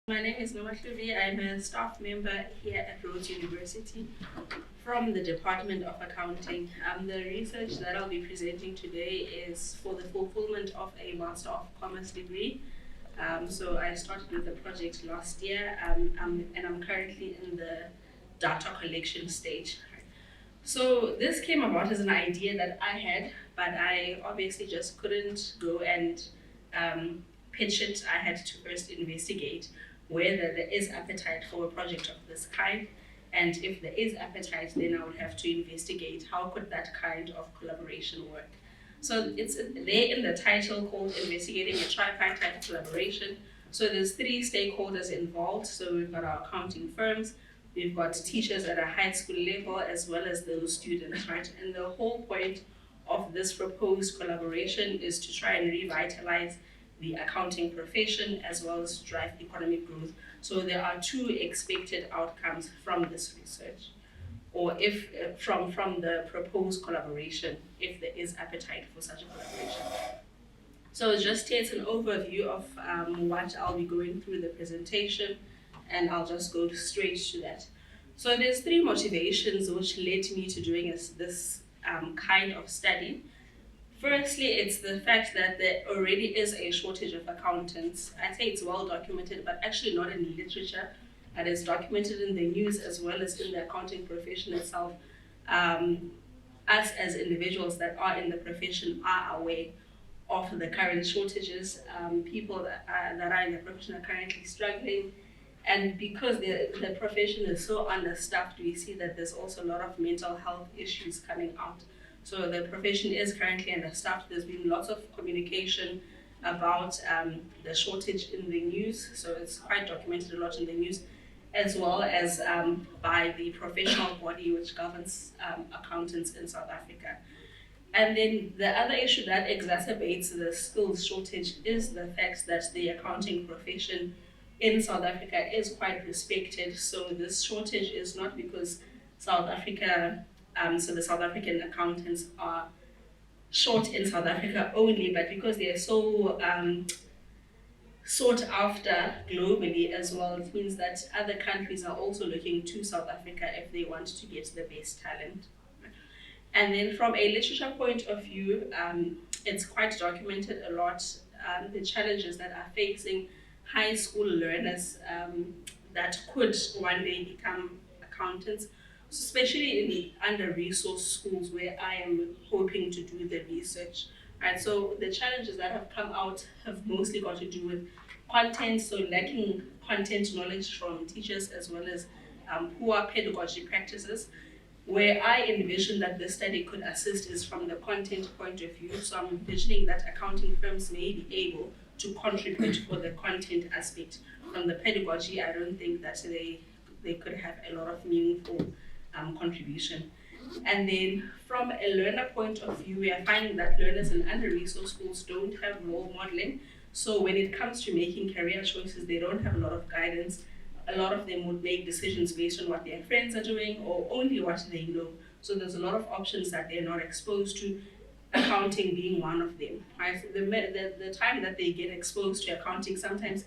My name is Nomahlubi. I'm a staff member here at Rhodes University from the Department of Accounting. The research that I'll be presenting today is for the fulfillment of a Master of Commerce degree. So I started with the project last year, and I'm currently in the data collection stage. So this came about as an idea that I had, but I obviously just couldn't go and pitch it. I had to first investigate whether there is appetite for a project of this kind, and if there is appetite, then I would have to investigate how could that kind of collaboration work. So it's there in the title called Investigating a Tripartite Collaboration. So there's three stakeholders involved. So we've got our accounting firms, we've got teachers at a high school level, as well as those students, right? And the whole point of this proposed collaboration is to try and revitalize the accounting profession as well as drive economic growth. So there are two expected outcomes from this research, or if from the proposed collaboration, if there is appetite for such a collaboration. So just here's an overview of what I'll be going through the presentation, and I'll just go straight to that. So there's three motivations which led me to doing this kind of study. Firstly, it's the fact that there already is a shortage of accountants. I say it's well documented, but actually not in literature. It is documented in the news as well as in the accounting profession itself. Us as individuals that are in the profession are aware of the current shortages. People that are in the profession are currently struggling. And because the profession is so understaffed, we see that there's also a lot of mental health issues coming out. So the profession is currently understaffed. There's been lots of communication about the shortage in the news. So it's quite documented a lot in the news, as well as by the professional body which governs accountants in South Africa. And then the other issue that exacerbates the skills shortage is the fact that the accounting profession in South Africa is quite respected. So this shortage is not because South Africa so the South African accountants are short in South Africa only, but because they are so sought after globally as well, it means that other countries are also looking to South Africa if they want to get the best talent. And then from a literature point of view, it's quite documented a lot, the challenges that are facing high school learners that could one day become accountants, especially in the under-resourced schools where I am hoping to do the research. And so the challenges that have come out have mostly got to do with content, so lacking content knowledge from teachers as well as poor pedagogy practices. Where I envision that this study could assist is from the content point of view. So I'm envisioning that accounting firms may be able to contribute for the content aspect. From the pedagogy, I don't think that they could have a lot of meaningful contribution. And then from a learner point of view, we are finding that learners in under-resourced schools don't have role modeling. So when it comes to making career choices, they don't have a lot of guidance. A lot of them would make decisions based on what their friends are doing or only what they know. So there's a lot of options that they're not exposed to, accounting being one of them. Right? The time that they get exposed to accounting, sometimes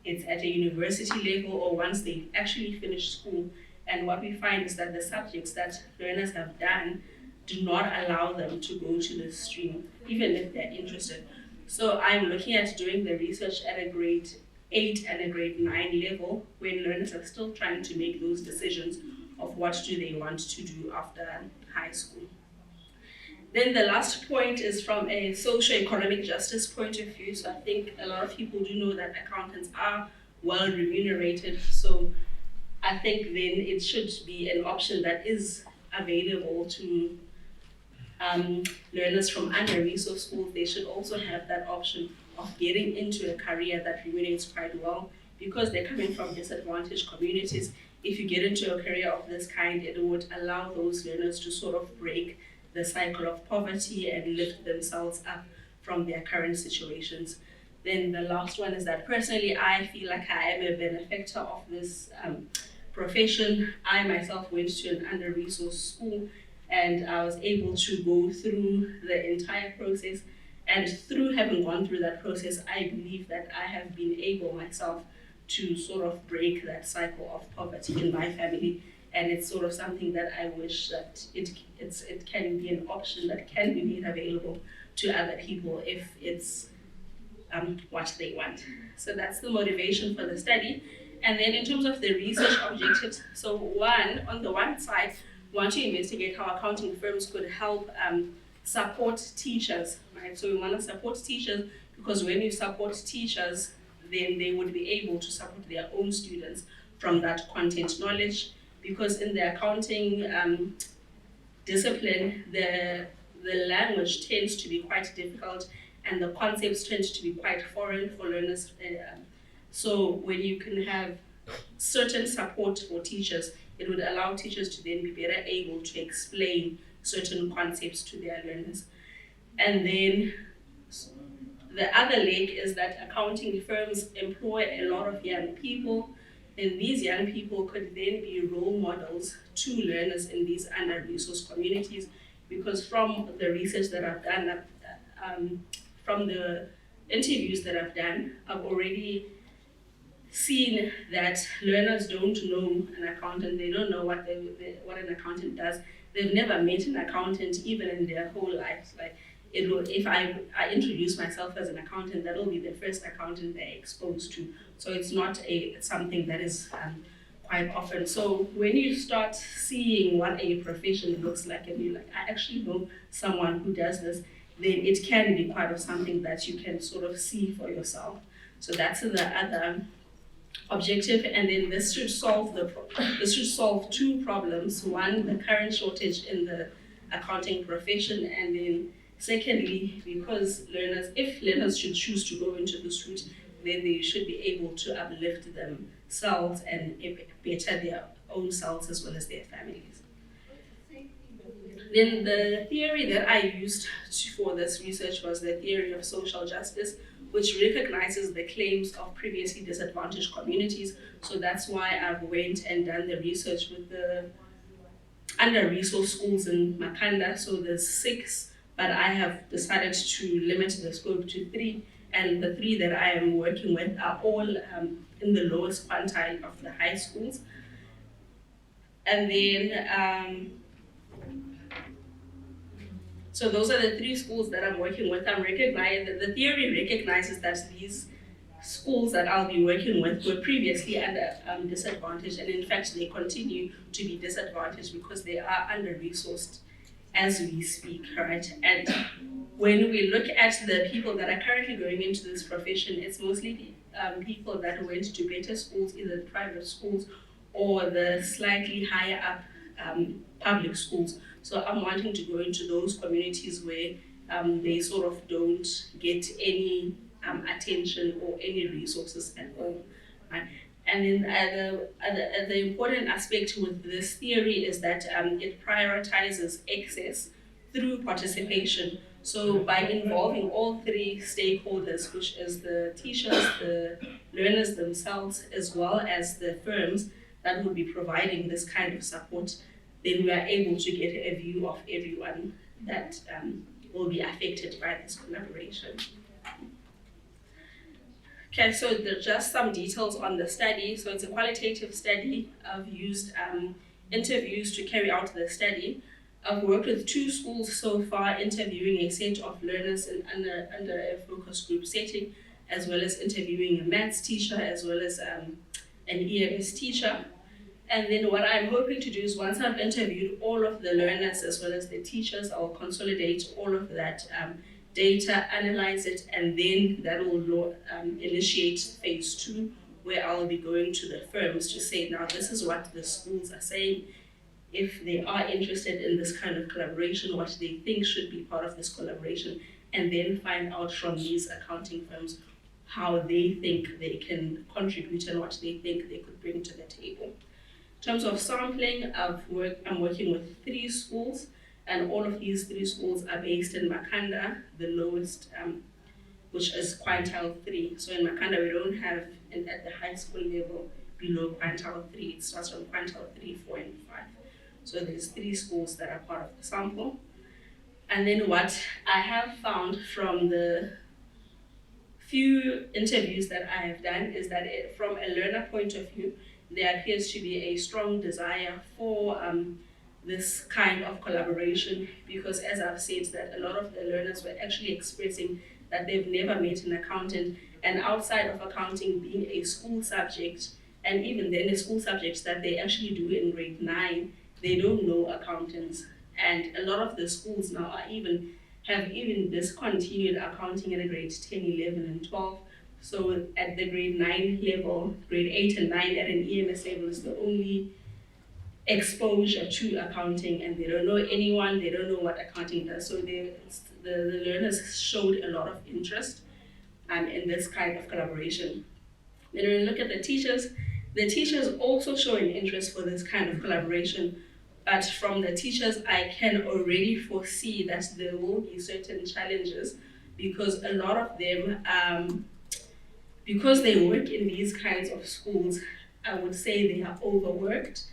it's at a university level or once they actually finish school. And what we find is that the subjects that learners have done do not allow them to go to the stream, even if they're interested. So I'm looking at doing the research at a grade 8 and a grade 9 level when learners are still trying to make those decisions of what do they want to do after high school. Then the last point is from a socio-economic justice point of view. So I think a lot of people do know that accountants are well remunerated. So I think then it should be an option that is available to learners from under-resourced schools. They should also have that option of getting into a career that remunerates quite well because they're coming from disadvantaged communities. If you get into a career of this kind, it would allow those learners to sort of break the cycle of poverty and lift themselves up from their current situations. Then the last one is that personally, I feel like I am a benefactor of this profession. I myself went to an under-resourced school and I was able to go through the entire process. And through having gone through that process, I believe that I have been able myself to sort of break that cycle of poverty in my family. And it's sort of something that I wish that it can be an option that can be made available to other people if it's what they want. So that's the motivation for the study. And then in terms of the research objectives, so on the one side, we want to investigate how accounting firms could help support teachers, right? So we want to support teachers because when you support teachers, then they would be able to support their own students from that content knowledge. Because in the accounting discipline, the language tends to be quite difficult and the concepts tend to be quite foreign for learners. So when you can have certain support for teachers, it would allow teachers to then be better able to explain certain concepts to their learners. And then the other leg is that accounting firms employ a lot of young people, and these young people could then be role models to learners in these under-resourced communities, because from the research that I've done, from the interviews that I've done, I've already seen that learners don't know an accountant. They don't know what an accountant does. They've never met an accountant even in their whole lives. Like, if I introduce myself as an accountant, that'll be the first accountant they're exposed to. So it's not something that is quite often. So when you start seeing what a profession looks like, and you're like, I actually know someone who does this, then it can be part of something that you can sort of see for yourself. So that's the other objective, and then this should solve two problems. One, the current shortage in the accounting profession, and then secondly, because if learners should choose to go into this route, then they should be able to uplift themselves and better their own selves as well as their families. Then the theory that I used for this research was the theory of social justice, which recognizes the claims of previously disadvantaged communities. So that's why I've went and done the research with the under-resourced schools in Makhanda. So there's 6, but I have decided to limit the scope to 3. And the 3 that I am working with are all in the lowest quintile of the high schools. And then, so those are the 3 schools that I'm working with. The theory recognizes that these schools that I'll be working with were previously under disadvantaged, and in fact they continue to be disadvantaged because they are under-resourced as we speak, right? And when we look at the people that are currently going into this profession, it's mostly people that went to better schools, either private schools or the slightly higher up public schools. So I'm wanting to go into those communities where they sort of don't get any attention or any resources at all. Right? And then the important aspect with this theory is that it prioritizes access through participation. So by involving all 3 stakeholders, which is the teachers, the learners themselves, as well as the firms that will be providing this kind of support, then we are able to get a view of everyone that will be affected by this collaboration. Okay, so just some details on the study. So it's a qualitative study. I've used interviews to carry out the study. I've worked with 2 schools so far, interviewing a set of learners under a focus group setting, as well as interviewing a maths teacher, as well as an EMS teacher. And then what I'm hoping to do is, once I've interviewed all of the learners as well as the teachers, I'll consolidate all of that data, analyze it, and then that will initiate phase 2, where I'll be going to the firms to say, now this is what the schools are saying. If they are interested in this kind of collaboration, what they think should be part of this collaboration, and then find out from these accounting firms how they think they can contribute and what they think they could bring to the table. In terms of sampling, I'm working with 3 schools, and all of these 3 schools are based in Makhanda, the lowest, which is quintile 3. So in Makhanda, we don't have, at the high school level, below quintile 3. It starts from quintile 3, 4, and 5. So there's 3 schools that are part of the sample. And then what I have found from the few interviews that I have done is that from a learner point of view, there appears to be a strong desire for this kind of collaboration, because as I've said, that a lot of the learners were actually expressing that they've never met an accountant, and outside of accounting being a school subject, and even then the school subjects that they actually do in grade 9, they don't know accountants. And a lot of the schools now have even discontinued accounting in the grade 10, 11, and 12. So at the grade 9 level, grade 8 and 9 at an EMS level is the only exposure to accounting, and they don't know anyone, they don't know what accounting does. So the learners showed a lot of interest in this kind of collaboration. Then when we look at the teachers also show an interest for this kind of collaboration. But from the teachers, I can already foresee that there will be certain challenges, because a lot of them, because they work in these kinds of schools, I would say they are overworked.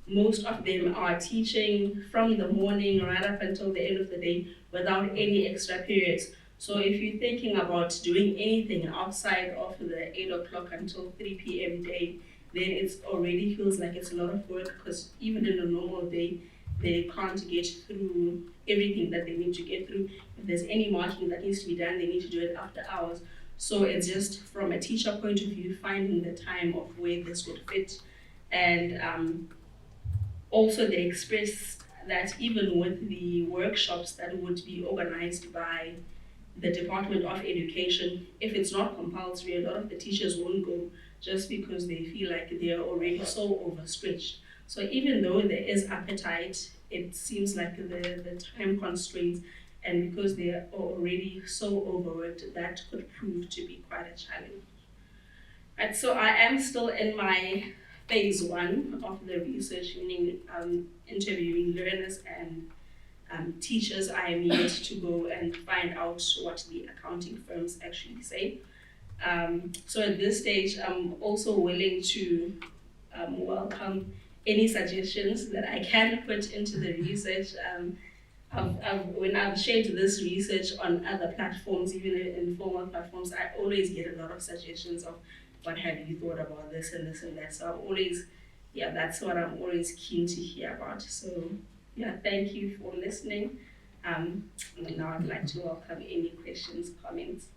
Most of them are teaching from the morning right up until the end of the day without any extra periods. So if you're thinking about doing anything outside of the 8 o'clock until 3 p.m. day, then it already feels like it's a lot of work, because even in a normal day, they can't get through everything that they need to get through. If there's any marking that needs to be done, they need to do it after hours. So it's just from a teacher point of view, finding the time of where this would fit. And also they expressed that even with the workshops that would be organized by the Department of Education, if it's not compulsory, a lot of the teachers won't go, just because they feel like they're already so overstretched. So even though there is appetite, it seems like the time constraints, and because they are already so overworked, that could prove to be quite a challenge. Right, so I am still in my phase 1 of the research, meaning interviewing learners and teachers. I am yet to go and find out what the accounting firms actually say. So at this stage, I'm also willing to welcome any suggestions that I can put into the research. When I've shared this research on other platforms, even in formal platforms, I always get a lot of suggestions of what have you thought about this and this and that. So I'm always, that's what I'm always keen to hear about. So thank you for listening. And now I'd like to welcome any questions, comments,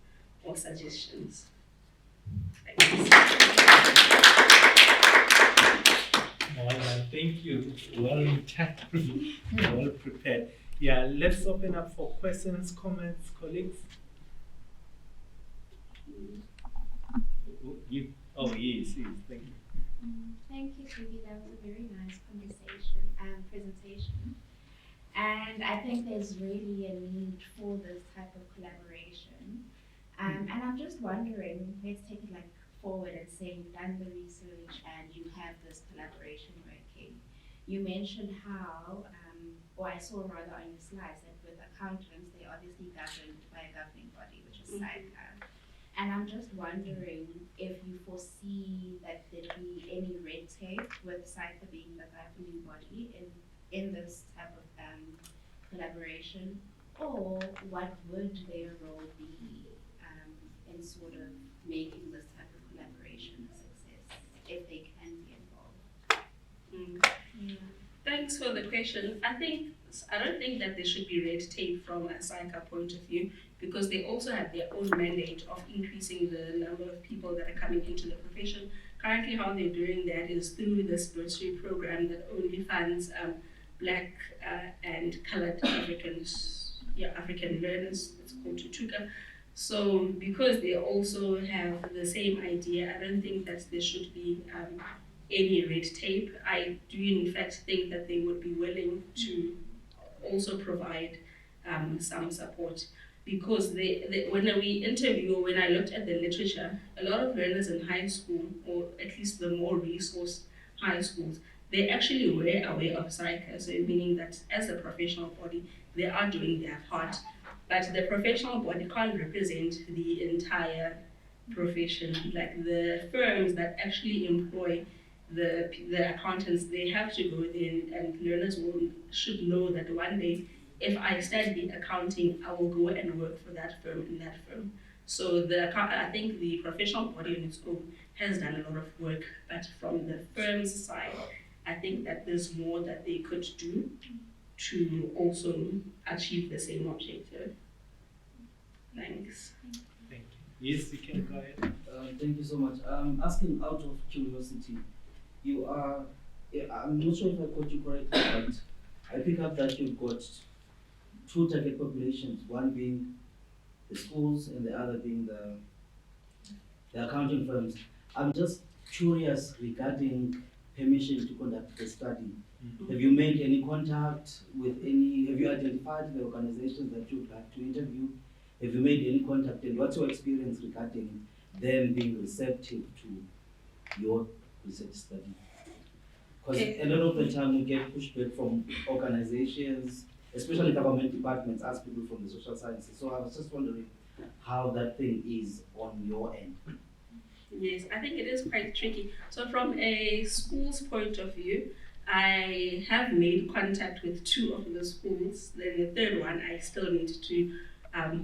or suggestions. Thank you. Well tackled, well prepared. Yeah, let's open up for questions, comments, colleagues. Yes, thank you. Thank you, Phoebe. That was a very nice conversation and presentation. And I think there's really a need for this type of collaboration. And I'm just wondering, let's take it like forward and say you've done the research and you have this collaboration working. You mentioned how, or I saw rather on your slides, that with accountants, they're obviously governed by a governing body, which is SICA. And I'm just wondering if you foresee that there'd be any red tape with SICA being the governing body in this type of collaboration, or what would their role be in sort of making this type of collaboration a success, if they can be involved? Thanks for the question. I don't think that there should be red tape from a SICA point of view, because they also have their own mandate of increasing the number of people that are coming into the profession. Currently, how they're doing that is through this bursary program that only funds Black and colored African learners. It's called Tutuka. So because they also have the same idea, I don't think that there should be any red tape. I do in fact think that they would be willing to also provide some support, because when we interview, when I looked at the literature, a lot of learners in high school, or at least the more resourced high schools, they actually were aware of SICA, so meaning that as a professional body, they are doing their part, but the professional body can't represent the entire profession. Like the firms that actually employ the accountants, they have to go in, and learners should know that one day, if I study accounting, I will go and work for that firm and that firm. So I think the professional body on its own has done a lot of work, but from the firm's side, I think that there's more that they could do to also achieve the same objective. Thanks. Thank you. Yes, you can go ahead. Thank you so much. Asking out of curiosity, you are, I'm not sure if I got you correctly, but I pick up that you've got two target populations, one being the schools and the other being the accounting firms. I'm just curious regarding permission to conduct the study. Have you made any contact with have you identified the organizations that you'd like to interview? Have you made any contact, and what's your experience regarding them being receptive to your research study? Because a lot of the time we get pushback from organizations, especially government departments, as people from the social sciences. So I was just wondering how that thing is on your end. Yes, I think it is quite tricky. So from a school's point of view, I have made contact with two of the schools. Then the third one I still need to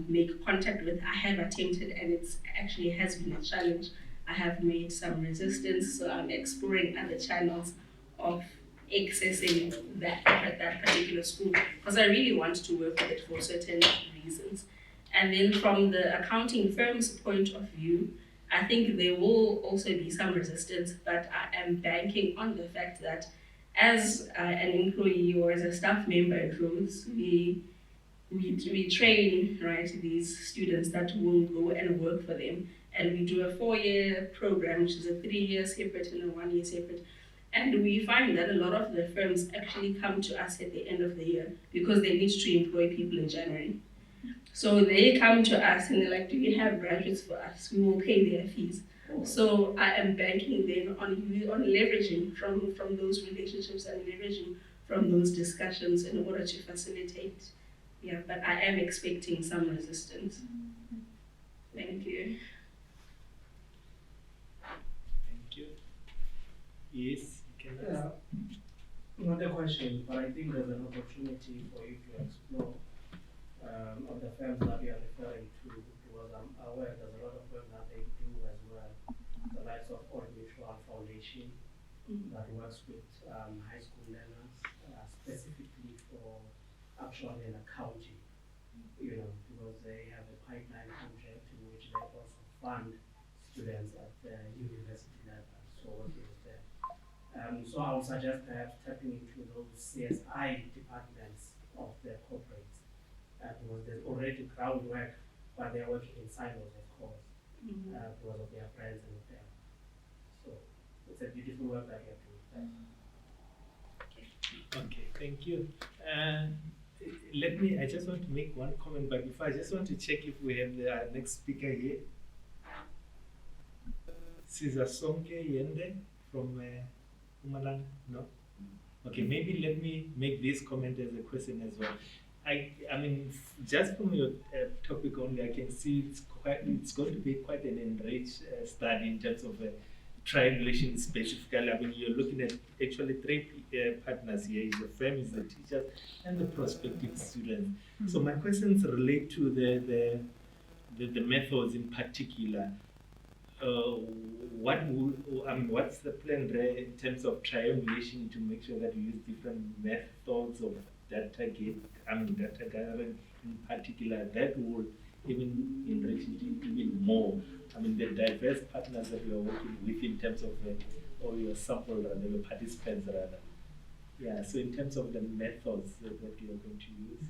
make contact with. I have attempted, and it's actually has been a challenge. I have made some resistance, so I'm exploring other channels of accessing that particular school, because I really want to work with it for certain reasons. And then from the accounting firm's point of view, I think there will also be some resistance, but I am banking on the fact that as an employee or as a staff member at Rhodes, we train, right, these students that will go and work for them. And we do a 4-year program, which is a 3-year separate and a 1-year separate. And we find that a lot of the firms actually come to us at the end of the year because they need to employ people in January. So they come to us and they're like, do you have graduates for us? We will pay their fees. So I am banking then on leveraging from those relationships and leveraging from those discussions in order to facilitate. Yeah, but I am expecting some resistance. Thank you. Thank you. Yes, you can ask. Not a question, but I think there's an opportunity for you to explore of the firms that you are referring to, because I'm aware there's a lot of work that they do as well. The likes of Old Mutual Foundation that works with high school learners specifically for actually an accounting, because they have a pipeline project in which they also fund students at the university level, so working with them. So I would suggest perhaps tapping into those CSI departments of the corporates, because there's already groundwork, but they're working in silos, of course, because of their friends and whatever. So it's a beautiful work that you have to do. Okay, thank you. I just want to make one comment, but before I just want to check if we have the next speaker here. Sonke Yende from Umalang? No? Okay, maybe let me make this comment as a question as well. I mean, just from your topic only, I can see it's going to be quite an enriched study in terms of triangulation specifically. I mean, you're looking at actually 3 partners here: the firm, is the teachers, and the prospective students. So my questions relate to the methods in particular. What's the plan there in terms of triangulation to make sure that you use different methods of data gathering in particular that will even enrich it even more? I mean, the diverse partners that we are working with in terms of or your sample rather, your participants rather. Yeah, so in terms of the methods that you are going to use.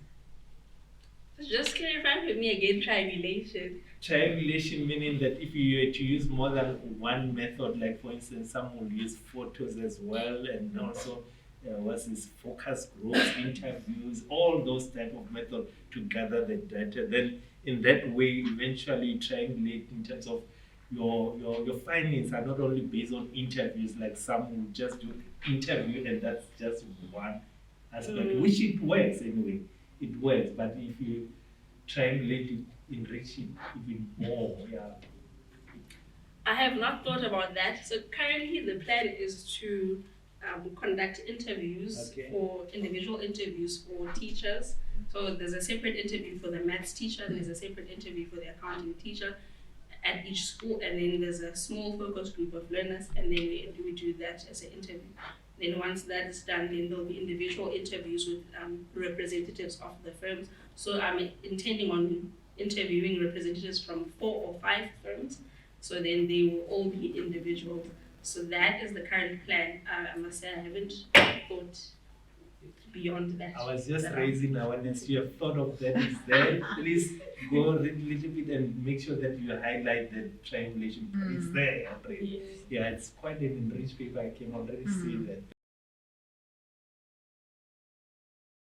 Just clarify for me again, triangulation. Triangulation meaning that if you were to use more than one method, like for instance, some will use photos as well, and also what's this, focus groups, interviews, all those type of methods to gather the data. Then in that way, eventually triangulate in terms of your findings are not only based on interviews, like some will just do interview and that's just one aspect, which it works anyway. It works, but if you triangulate it, enrich it even more, yeah. I have not thought about that. So currently the plan is to conduct interviews for individual interviews for teachers So there's a separate interview for the maths teacher, there's a separate interview for the accounting teacher at each school, and then there's a small focus group of learners, and then we do that as an interview. Then once that is done, then there'll be individual interviews with representatives of the firms. So I'm intending on interviewing representatives from 4 or 5 firms, so then they will all be individuals. So that is the current plan. I must say I haven't thought beyond that. I was just raising awareness. You have thought of that. Is there? Please go read a little bit and make sure that you highlight the triangulation. It's there already. Yes. Yeah, it's quite an enriched paper. I can already see that.